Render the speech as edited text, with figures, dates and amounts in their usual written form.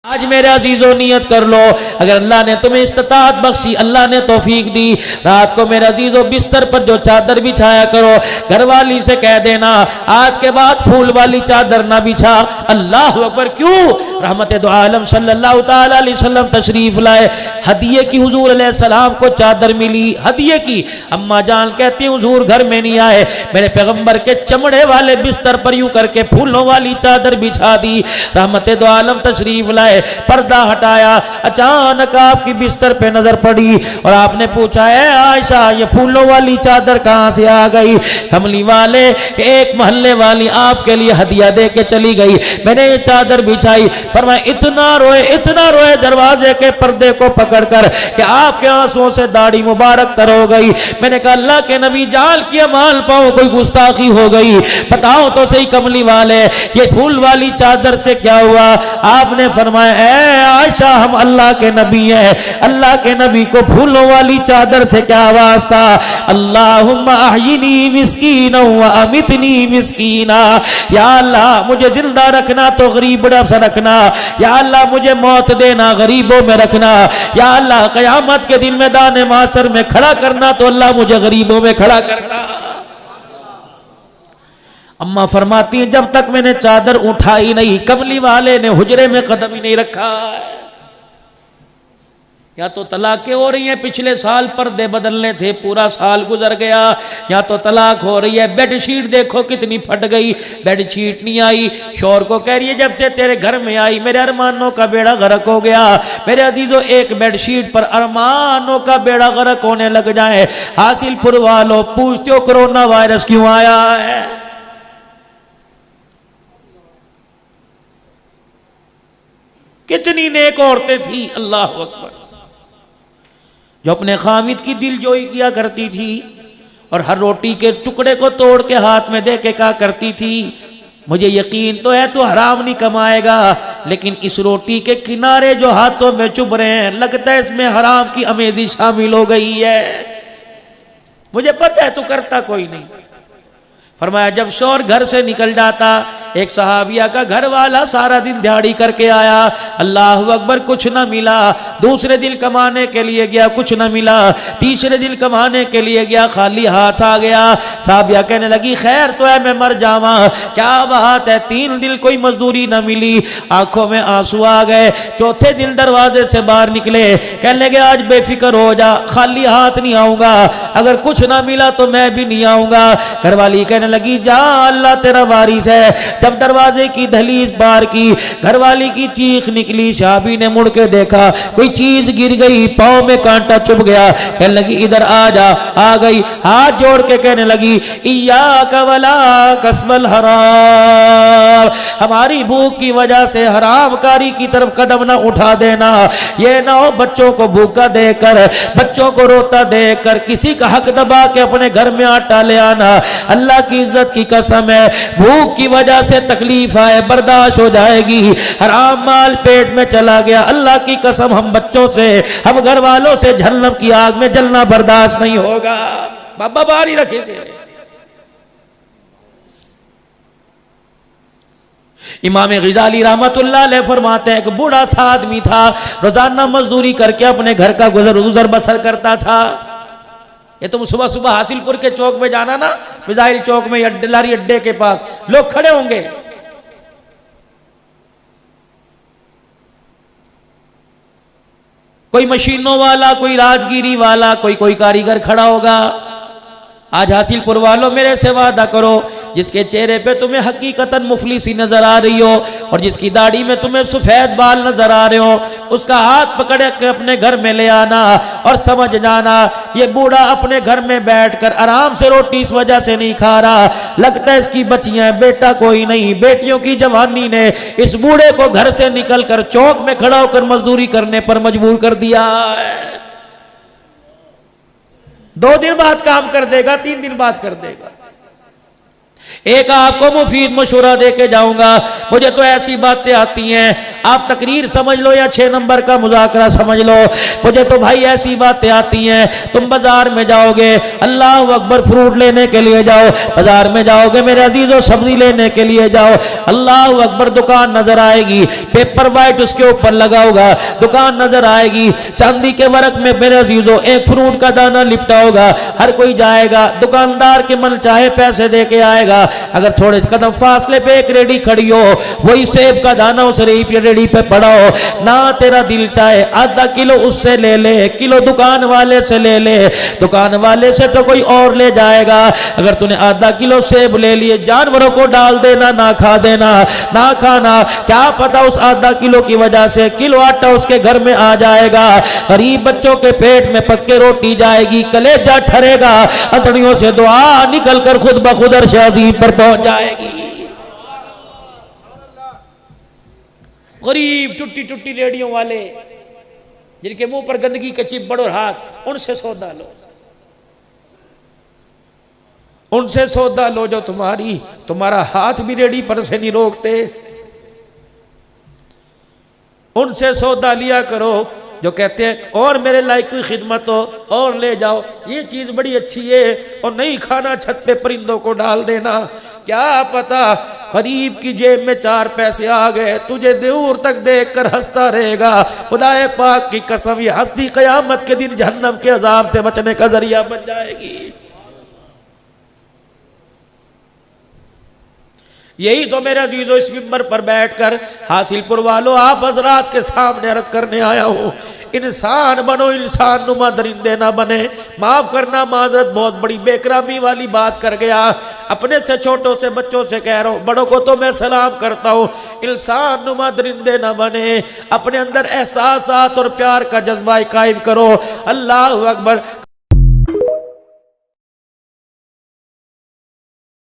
आज मेरे अजीजों नियत कर लो, अगर अल्लाह ने तुम्हें इस्तिताअत बख्शी, अल्लाह ने तौफीक दी, रात को मेरे अजीजों बिस्तर पर जो चादर बिछाया करो, घरवाली से कह देना आज के बाद फूल वाली चादर ना बिछा। अल्लाह अकबर। क्यों? रहमत दो आलम सल्लल्लाहु ताला अलैहि वसल्लम तशरीफ लाए, हदिये की हुजूर अलैहि सलाम को चादर मिली, हदिये की। अम्मा जान कहती हुजूर घर में नहीं आए, मेरे पैगंबर के चमड़े वाले बिस्तर पर यूं करके फूलों वाली चादर बिछा दी। रहमत दो आलम तशरीफ लाए, पर्दा हटाया, अचानक आपकी बिस्तर पे नजर पड़ी और आपने पूछा है आयशा ये फूलों वाली चादर कहां से आ गई? कमली वाले एक मोहल्ले वाली आपके लिए हदिया दे के चली गई, मैंने ये चादर बिछाई। फरमाया इतना रोए दरवाजे के पर्दे को पकड़कर कि आपके आंसुओं से दाढ़ी मुबारक तर हो गई। मैंने कहा अल्लाह के नबी जाल की माल पाओ कोई गुस्ताखी हो गई, बताओ तो सही कमली वाले ये फूल वाली चादर से क्या हुआ? आपने फरमाया आयशा हम अल्लाह के नबी हैं, अल्लाह के नबी को फूलों वाली चादर से क्या वास्ता? अल्लाहुम्मा अहयिनी मिस्कीना व अमितनी मिस्कीना, या अल्लाह मुझे जिंदा रखना तो गरीब से रखना, या अल्लाह मुझे मौत देना गरीबों में रखना, या अल्लाह कयामत के दिन मैदान माशर में खड़ा करना तो अल्लाह मुझे गरीबों में खड़ा करना। अम्मा फरमाती हैं जब तक मैंने चादर उठाई नहीं कमली वाले ने हुजरे में कदम ही नहीं रखा। या तो तलाकें हो रही हैं, पिछले साल पर्दे बदलने थे पूरा साल गुजर गया, या तो तलाक हो रही है। बेडशीट देखो कितनी फट गई, बेडशीट नहीं आई। शौहर को कह रही है जब से तेरे घर में आई मेरे अरमानों का बेड़ा गर्क हो गया। मेरे अजीजों एक बेडशीट पर अरमानों का बेड़ा गर्क होने लग जाए। हासिलपुर वालों पूछते हो कोरोना वायरस क्यों आया है? कितनी नेक औरतें थी अल्लाह अकबर जो अपने खामिद की दिलजोई किया करती थी और हर रोटी के टुकड़े को तोड़ के हाथ में दे के कहा करती थी मुझे यकीन तो है तू हराम नहीं कमाएगा, लेकिन इस रोटी के किनारे जो हाथों में चुभ रहे हैं लगता है इसमें हराम की अमेजी शामिल हो गई है। मुझे पता है तू करता कोई नहीं। फरमाया जब शौहर घर से निकल जाता, एक सहाबिया का घर वाला सारा दिन दिहाड़ी करके आया, अल्लाह अकबर कुछ न मिला। दूसरे दिन कमाने के लिए गया कुछ न मिला, तीसरे दिन कमाने के लिए गया खाली हाथ आ गया। सहाबिया कहने लगी खैर तो है मैं मर जावा, क्या बात है 3 दिन कोई मजदूरी न मिली। आंखों में आंसू आ गए। चौथे दिन दरवाजे से बाहर निकले, कहने लगे आज बेफिक्र हो जा, खाली हाथ नहीं आऊंगा, अगर कुछ ना मिला तो मैं भी नहीं आऊंगा। घरवाली कहने लगी जा अल्लाह तेरा वारिस है। जब दरवाजे की दहलीज पार की घरवाली की चीख निकली, शाबी ने मुड़ के देखा कोई चीज गिर गई, पाँव में कांटा चुभ गया। कहने लगी इधर आ जा, आ गई, हाथ जोड़ के कहने लगी इय्याका वला कसबल हराम, हमारी भूख की वजह से हरामकारी की तरफ कदम ना उठा देना। ये ना हो बच्चों को भूखा देकर, बच्चों को रोता देकर किसी का हक दबा के अपने घर में आटा ले आना। अल्लाह की इज्जत की कसम है भूख की वजह से तकलीफ आए बर्दाश्त हो जाएगी, हराम माल पेट में चला गया अल्लाह की कसम हम बच्चों से हम घर वालों से जहन्नम की आग में जलना बर्दाश्त नहीं होगा। बाबा बारी रखे से। इमाम ग़ज़ाली रहमतुल्लाह अलैह फरमाते हैं एक बूढ़ा सा आदमी था, रोजाना मजदूरी करके अपने घर का गुजर बसर करता था। ये तुम सुबह सुबह हासिलपुर के चौक में जाना ना, मिसाइल चौक में लारी अड्डे के पास लोग खड़े होंगे, कोई मशीनों वाला, कोई राजगिरी वाला, कोई कारीगर खड़ा होगा। आज हासिलपुर वालों मेरे से वादा करो जिसके चेहरे पे तुम्हें हकीकतन मुफलिसी नजर आ रही हो और जिसकी दाढ़ी में तुम्हें सफेद बाल नजर आ रहे हो, उसका हाथ पकड़ के अपने घर में ले आना और समझ जाना ये बूढ़ा अपने घर में बैठकर आराम से रोटी इस वजह से नहीं खा रहा, लगता है इसकी बच्चियां, बेटा कोई नहीं, बेटियों की जवानी ने इस बूढ़े को घर से निकल कर चौक में खड़ा होकर मजदूरी करने पर मजबूर कर दिया है। 2 दिन बाद काम कर देगा, 3 दिन बाद कर देगा। एक आपको मुफीद मशवरा दे के जाऊंगा, मुझे तो ऐसी बातें आती हैं, आप तकरीर समझ लो या 6 नंबर का मुज़ाकरा समझ लो, मुझे तो भाई ऐसी बातें आती हैं। तुम बाजार में जाओगे, अल्लाह अकबर, फ्रूट लेने के लिए जाओ, बाजार में जाओगे मेरे अजीजों, सब्जी लेने के लिए जाओ, अल्लाह अकबर, दुकान नजर आएगी, पेपर वाइट उसके ऊपर लगा होगा, दुकान नजर आएगी, चांदी के वर्क में मेरे अजीजों एक फ्रूट का दाना लिपटा होगा। हर कोई जाएगा, दुकानदार के मन चाहे पैसे दे के आएगा। अगर थोड़े कदम फासले पे एक रेडी खड़ी हो, वही सेब का दाना उस रेडी पे पड़ा हो, ना तेरा दिल चाहे आधा किलो उससे ले ले, किलो दुकान वाले से ले ले, दुकान वाले से तो कोई और ले जाएगा। अगर तूने आधा किलो सेब ले लिए, जानवरों को डाल देना, ना खा देना, ना खाना, क्या पता उस आधा किलो की वजह से किलो आटा उसके घर में आ जाएगा। गरीब बच्चों के पेट में पक्के रोटी जाएगी, कलेजा ठरेगा, हथड़ियों से दुआ निकल कर खुद ब खुद अर्श अज़ीम पर पहुंच जाएगी। गरीब टुट्टी टुट्टी रेडियों वाले जिनके मुंह पर गंदगी के चिपड़ और हाथ, उनसे सौदा लो, उनसे सौदा लो जो तुम्हारा हाथ भी रेडी पर से नहीं रोकते। उनसे सौदा लिया करो जो कहते हैं और मेरे लायक कोई खिदमत हो और ले जाओ, ये चीज बड़ी अच्छी है, और नहीं खाना छत पे परिंदों को डाल देना। क्या पता गरीब की जेब में 4 पैसे आ गए, तुझे दूर तक देखकर हंसता रहेगा। खुदाए पाक की कसम, ये हंसी कयामत के दिन जहन्नम के अजाब से बचने का जरिया बन जाएगी। यही तो मेरे अजीजों इस मिंबर पर बैठकर हासिलपुर वालों आप हजरात के सामने अर्ज करने आया हूँ। इंसान बनो, इंसान नुमा दरिंदे ना बने। माफ करना, माजरत बहुत बड़ी बेकरामी वाली बात कर गया। अपने से छोटों से बच्चों से कह रहा हूँ, बड़ों को तो मैं सलाम करता हूँ, इंसान नुमा दरिंदे ना बने। अपने अंदर एहसासात और प्यार का जज्बा कायम करो। अल्लाह अकबर।